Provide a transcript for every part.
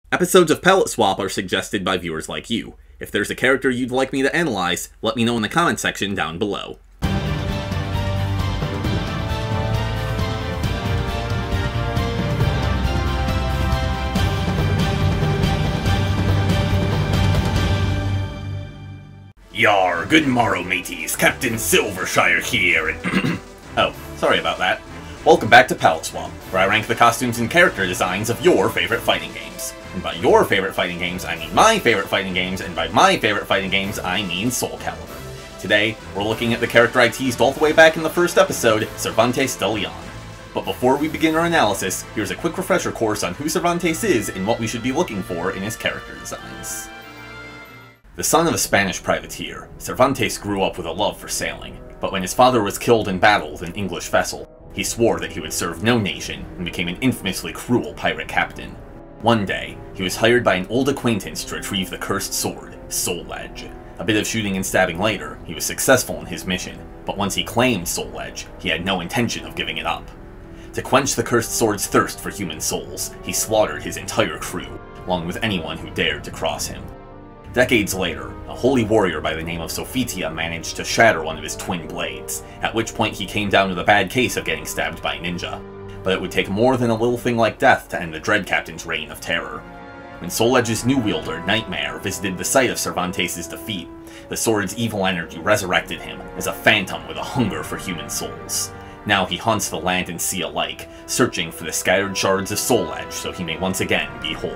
Episodes of Palette Swap are suggested by viewers like you. If there's a character you'd like me to analyze, let me know in the comment section down below. Yar, good morrow mateys, Captain Silvershire here, and oh, sorry about that. Welcome back to Palette Swap, where I rank the costumes and character designs of your favorite fighting games. And by your favorite fighting games, I mean my favorite fighting games, and by my favorite fighting games, I mean Soulcalibur. Today, we're looking at the character I teased all the way back in the first episode, Cervantes de Leon. But before we begin our analysis, here's a quick refresher course on who Cervantes is and what we should be looking for in his character designs. The son of a Spanish privateer, Cervantes grew up with a love for sailing, but when his father was killed in battle with an English vessel, he swore that he would serve no nation and became an infamously cruel pirate captain. One day, he was hired by an old acquaintance to retrieve the cursed sword, Soul Edge. A bit of shooting and stabbing later, he was successful in his mission, but once he claimed Soul Edge, he had no intention of giving it up. To quench the cursed sword's thirst for human souls, he slaughtered his entire crew, along with anyone who dared to cross him. Decades later, a holy warrior by the name of Sophitia managed to shatter one of his twin blades, at which point he came down with a bad case of getting stabbed by a ninja. But it would take more than a little thing like death to end the Dread Captain's reign of terror. When Soul Edge's new wielder, Nightmare, visited the site of Cervantes' defeat, the sword's evil energy resurrected him as a phantom with a hunger for human souls. Now he haunts the land and sea alike, searching for the scattered shards of Soul Edge so he may once again be whole.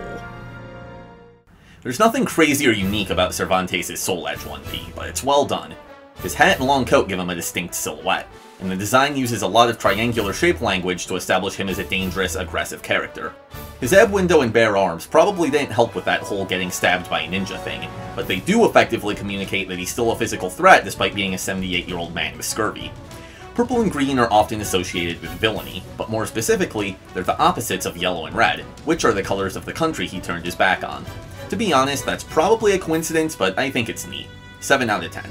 There's nothing crazy or unique about Cervantes' Soul Edge 1P, but it's well done. His hat and long coat give him a distinct silhouette, and the design uses a lot of triangular shape language to establish him as a dangerous, aggressive character. His ab window and bare arms probably didn't help with that whole getting stabbed by a ninja thing, but they do effectively communicate that he's still a physical threat despite being a 78-year-old man with scurvy. Purple and green are often associated with villainy, but more specifically, they're the opposites of yellow and red, which are the colors of the country he turned his back on. To be honest, that's probably a coincidence, but I think it's neat. 7 out of 10.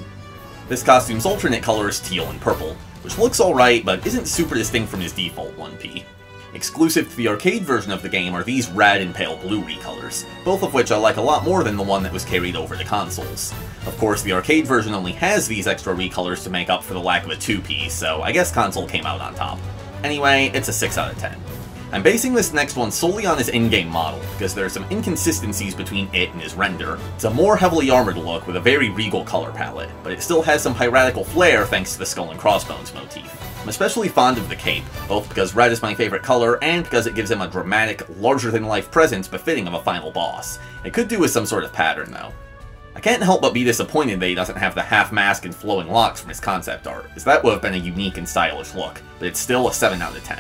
This costume's alternate color is teal and purple, which looks alright, but isn't super distinct from his default 1P. Exclusive to the arcade version of the game are these red and pale blue recolors, both of which I like a lot more than the one that was carried over to consoles. Of course, the arcade version only has these extra recolors to make up for the lack of a 2P, so I guess console came out on top. Anyway, it's a 6 out of 10. I'm basing this next one solely on his in-game model, because there are some inconsistencies between it and his render. It's a more heavily armored look with a very regal color palette, but it still has some piratical flair thanks to the skull and crossbones motif. I'm especially fond of the cape, both because red is my favorite color and because it gives him a dramatic, larger-than-life presence befitting of a final boss. It could do with some sort of pattern, though. I can't help but be disappointed that he doesn't have the half mask and flowing locks from his concept art, as that would have been a unique and stylish look, but it's still a 7 out of 10.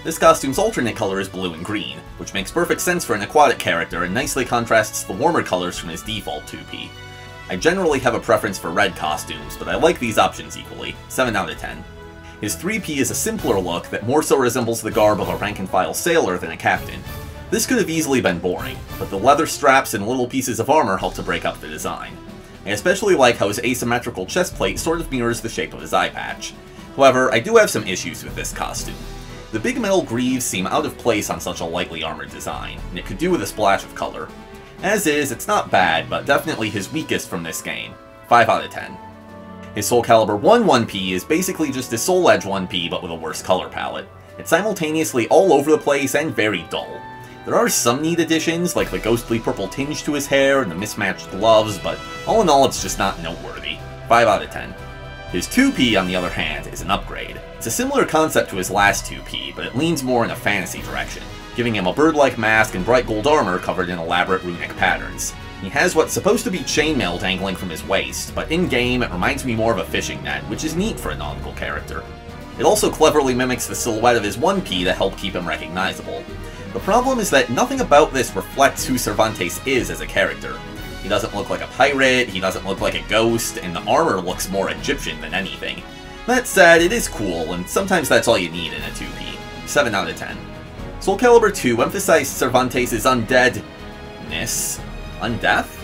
This costume's alternate color is blue and green, which makes perfect sense for an aquatic character and nicely contrasts the warmer colors from his default 2P. I generally have a preference for red costumes, but I like these options equally, 7 out of 10. His 3P is a simpler look that more so resembles the garb of a rank-and-file sailor than a captain. This could have easily been boring, but the leather straps and little pieces of armor help to break up the design. I especially like how his asymmetrical chest plate sort of mirrors the shape of his eye patch. However, I do have some issues with this costume. The big metal greaves seem out of place on such a lightly armored design, and it could do with a splash of color. As is, it's not bad, but definitely his weakest from this game. 5 out of 10. His Soulcalibur I 1P is basically just a Soul Edge 1P but with a worse color palette. It's simultaneously all over the place and very dull. There are some neat additions, like the ghostly purple tinge to his hair and the mismatched gloves, but all in all it's just not noteworthy. 5 out of 10. His 2P, on the other hand, is an upgrade. It's a similar concept to his last 2P, but it leans more in a fantasy direction, giving him a bird-like mask and bright gold armor covered in elaborate runic patterns. He has what's supposed to be chainmail dangling from his waist, but in-game it reminds me more of a fishing net, which is neat for a nautical character. It also cleverly mimics the silhouette of his 1P to help keep him recognizable. The problem is that nothing about this reflects who Cervantes is as a character. He doesn't look like a pirate, he doesn't look like a ghost, and the armor looks more Egyptian than anything. That said, it is cool, and sometimes that's all you need in a 2P. 7 out of 10. Soulcalibur II emphasized Cervantes' undeadness? Undeath?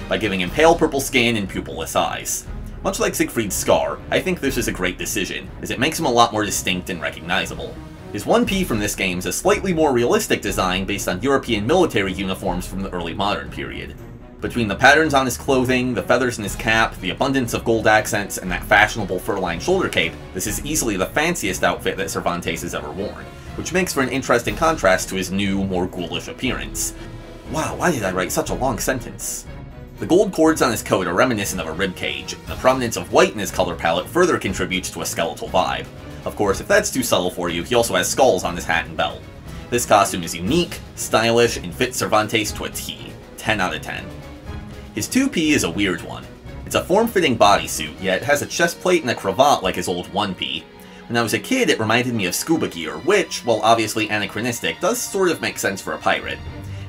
By giving him pale purple skin and pupilless eyes. Much like Siegfried's scar, I think this is a great decision, as it makes him a lot more distinct and recognizable. His 1P from this game is a slightly more realistic design based on European military uniforms from the early modern period. Between the patterns on his clothing, the feathers in his cap, the abundance of gold accents, and that fashionable fur-lined shoulder cape, this is easily the fanciest outfit that Cervantes has ever worn, which makes for an interesting contrast to his new, more ghoulish appearance. Wow, why did I write such a long sentence? The gold cords on his coat are reminiscent of a ribcage, and the prominence of white in his color palette further contributes to a skeletal vibe. Of course, if that's too subtle for you, he also has skulls on his hat and belt. This costume is unique, stylish, and fits Cervantes to a T. 10 out of 10. His 2P is a weird one. It's a form-fitting bodysuit, yet it has a chest plate and a cravat like his old 1P. When I was a kid, it reminded me of scuba gear, which, while obviously anachronistic, does sort of make sense for a pirate.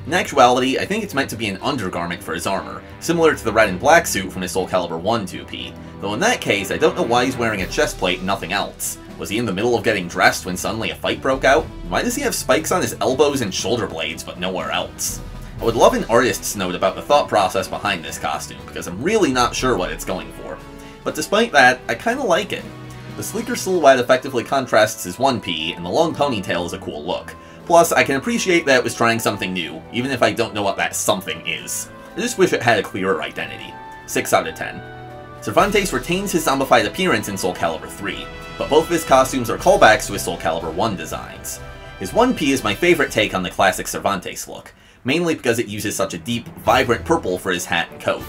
In actuality, I think it's meant to be an undergarment for his armor, similar to the red and black suit from his Soulcalibur I 2P, though in that case, I don't know why he's wearing a chest plate and nothing else. Was he in the middle of getting dressed when suddenly a fight broke out? Why does he have spikes on his elbows and shoulder blades, but nowhere else? I would love an artist's note about the thought process behind this costume, because I'm really not sure what it's going for. But despite that, I kinda like it. The sleeker silhouette effectively contrasts his 1P, and the long ponytail is a cool look. Plus, I can appreciate that it was trying something new, even if I don't know what that something is. I just wish it had a clearer identity. 6 out of 10. Cervantes retains his zombified appearance in Soulcalibur III, but both of his costumes are callbacks to his Soulcalibur I designs. His 1P is my favorite take on the classic Cervantes look, mainly because it uses such a deep, vibrant purple for his hat and coat.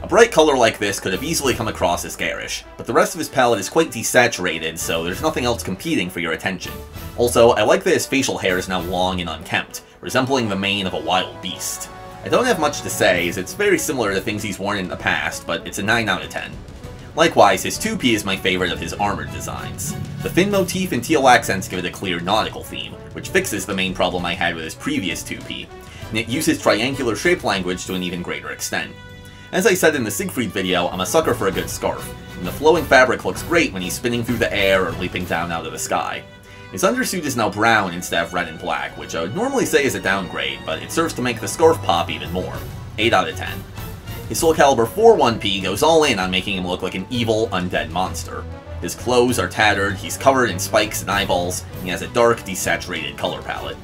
A bright color like this could have easily come across as garish, but the rest of his palette is quite desaturated, so there's nothing else competing for your attention. Also, I like that his facial hair is now long and unkempt, resembling the mane of a wild beast. I don't have much to say, as it's very similar to things he's worn in the past, but it's a 9 out of 10. Likewise, his 2P is my favorite of his armored designs. The fin motif and teal accents give it a clear nautical theme, which fixes the main problem I had with his previous 2P, and it uses triangular shape language to an even greater extent. As I said in the Siegfried video, I'm a sucker for a good scarf, and the flowing fabric looks great when he's spinning through the air or leaping down out of the sky. His undersuit is now brown instead of red and black, which I would normally say is a downgrade, but it serves to make the scarf pop even more. 8 out of 10. His Soulcalibur IV 1P goes all in on making him look like an evil, undead monster. His clothes are tattered, he's covered in spikes and eyeballs, and he has a dark, desaturated color palette.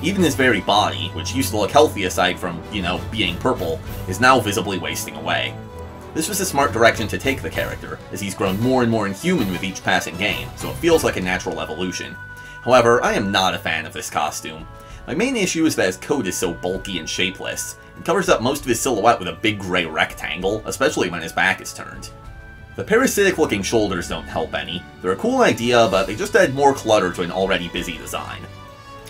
Even his very body, which used to look healthy aside from, you know, being purple, is now visibly wasting away. This was a smart direction to take the character, as he's grown more and more inhuman with each passing game, so it feels like a natural evolution. However, I am not a fan of this costume. My main issue is that his coat is so bulky and shapeless. It covers up most of his silhouette with a big grey rectangle, especially when his back is turned. The parasitic-looking shoulders don't help any. They're a cool idea, but they just add more clutter to an already busy design.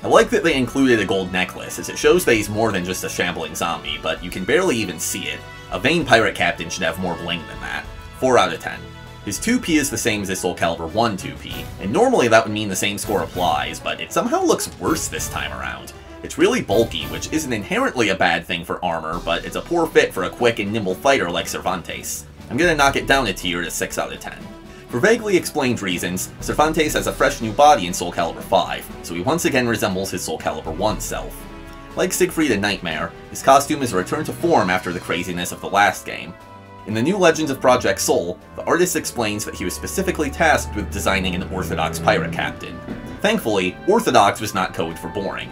I like that they included a gold necklace, as it shows that he's more than just a shambling zombie, but you can barely even see it. A vain pirate captain should have more bling than that. 4 out of 10. His 2P is the same as his Soulcalibur I 2P, and normally that would mean the same score applies, but it somehow looks worse this time around. It's really bulky, which isn't inherently a bad thing for armor, but it's a poor fit for a quick and nimble fighter like Cervantes. I'm gonna knock it down a tier to 6 out of 10. For vaguely explained reasons, Cervantes has a fresh new body in Soulcalibur V, so he once again resembles his Soulcalibur I self. Like Siegfried and Nightmare, his costume is a return to form after the craziness of the last game. In the new Legends of Project Soul, the artist explains that he was specifically tasked with designing an orthodox pirate captain. Thankfully, orthodox was not code for boring.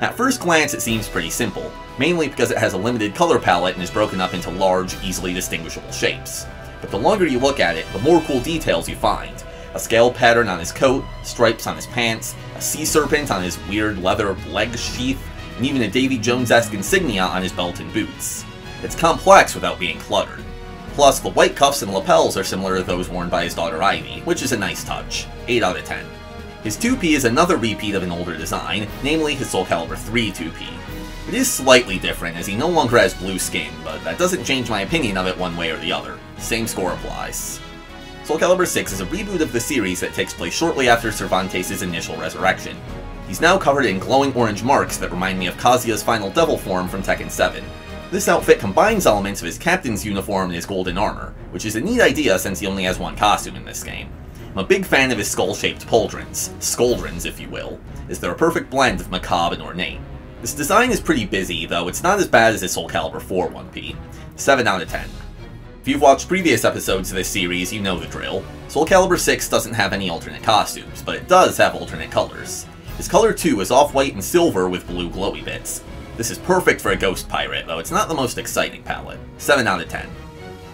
At first glance it seems pretty simple, mainly because it has a limited color palette and is broken up into large, easily distinguishable shapes. But the longer you look at it, the more cool details you find. A scale pattern on his coat, stripes on his pants, a sea serpent on his weird leather leg sheath, and even a Davy Jones-esque insignia on his belt and boots. It's complex without being cluttered. Plus, the white cuffs and lapels are similar to those worn by his daughter Ivy, which is a nice touch. 8 out of 10. His 2P is another repeat of an older design, namely his Soulcalibur III 2P. It is slightly different, as he no longer has blue skin, but that doesn't change my opinion of it one way or the other. Same score applies. Soulcalibur VI is a reboot of the series that takes place shortly after Cervantes' initial resurrection. He's now covered in glowing orange marks that remind me of Kazuya's final devil form from Tekken 7. This outfit combines elements of his captain's uniform and his golden armor, which is a neat idea since he only has one costume in this game. I'm a big fan of his skull-shaped pauldrons, skuldrons if you will, as they're a perfect blend of macabre and ornate. This design is pretty busy, though it's not as bad as his Soulcalibur IV 1P. 7 out of 10. If you've watched previous episodes of this series, you know the drill. Soulcalibur VI doesn't have any alternate costumes, but it does have alternate colors. His color 2 is off-white and silver with blue glowy bits. This is perfect for a ghost pirate, though it's not the most exciting palette. 7 out of 10.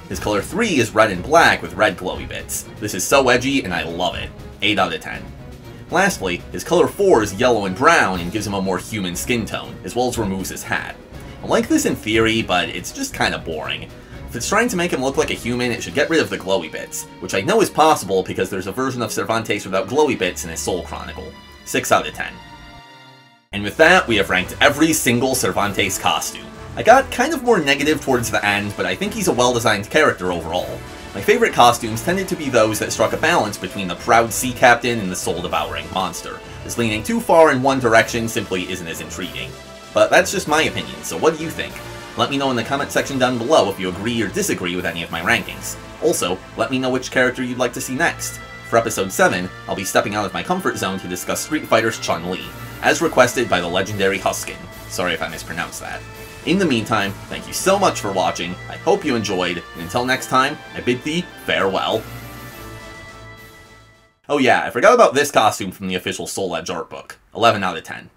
His color 3 is red and black with red glowy bits. This is so edgy and I love it. 8 out of 10. Lastly, his color 4 is yellow and brown and gives him a more human skin tone, as well as removes his hat. I like this in theory, but it's just kinda boring. If it's trying to make him look like a human, it should get rid of the glowy bits, which I know is possible because there's a version of Cervantes without glowy bits in his Soul Chronicle. 6 out of 10. And with that, we have ranked every single Cervantes costume. I got kind of more negative towards the end, but I think he's a well-designed character overall. My favorite costumes tended to be those that struck a balance between the proud sea captain and the soul-devouring monster, as leaning too far in one direction simply isn't as intriguing. But that's just my opinion, so what do you think? Let me know in the comment section down below if you agree or disagree with any of my rankings. Also, let me know which character you'd like to see next. For episode 7, I'll be stepping out of my comfort zone to discuss Street Fighter's Chun-Li, as requested by the legendary Huskin. Sorry if I mispronounced that. In the meantime, thank you so much for watching, I hope you enjoyed, and until next time, I bid thee farewell. Oh yeah, I forgot about this costume from the official Soul Edge art book. 11 out of 10.